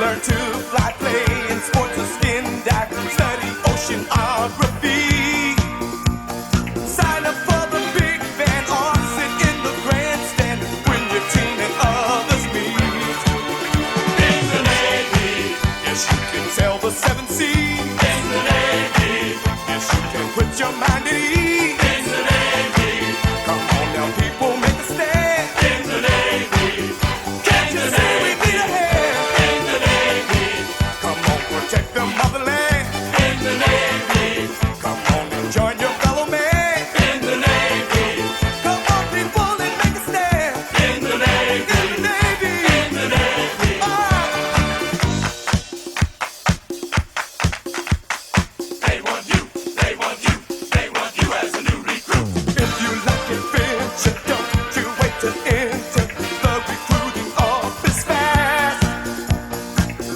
learn to fly, play in sports or skin dive, study oceanography. Sign up for the big band or sit in the grandstand when your team and others meet. In the Navy, yes, you can sail the seven seas. In the Navy, yes, you can put your mind at ease. In the Navy, come on now, people, make a stand. In the Navy, can't you see we need a hand? In the Navy, come on, protect the motherland. In the Navy, come on and join your fellow man. In the Navy, come on, people, and make a stand. In the Navy, in the Navy, in the Navy. They want you, they want you, they want you as a new recruit. If you like adventure, don't you wait to enter the recruiting office fast.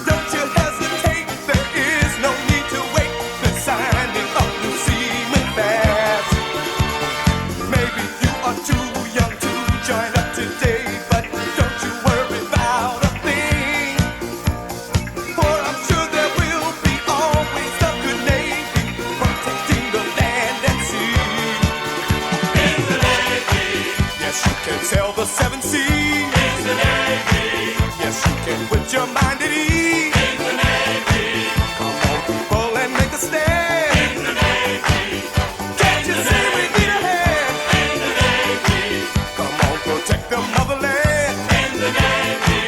Don't you hesitate, there is no need to wait. They're signing up new seamen fast. Maybe you are too young to join up today, but don't you worry about a thing. For I'm sure there will be always a good Navy protecting the land and sea. In the Navy, yes, you can sail the seven seas. In the Navy, yes, you can put your mind at ease. In the Navy, come on, people, and make a stand. In the Navy, can't you see we need a hand? In the Navy, come on, protect the motherland. In the Navy,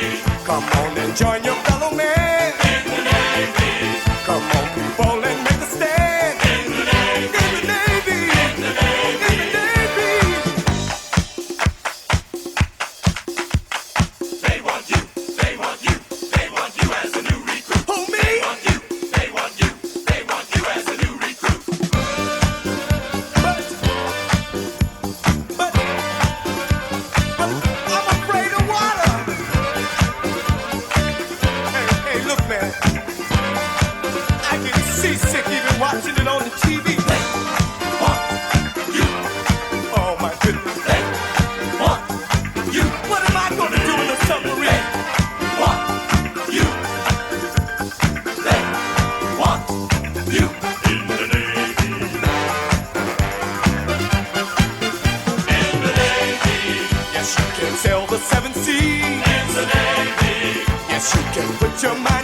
come on and join your fellow man. In the Navy, come on, people, and make a stand. In the Navy, in the Navy, in the Navy, in the Navy. They want you, they want you, they want you as a new recruit. Who, me? They want you, they want you, they want you as a new recruit. But I'm afraid of water. Hey, look, man, I get seasick even watching it on the TV. They want you. Oh my goodness. They want you. What am I gonna do in the submarine? They want you. They want you. In the Navy. In the Navy. Yes, you can sail the seven seas. In the Navy. Yes, you can put your mind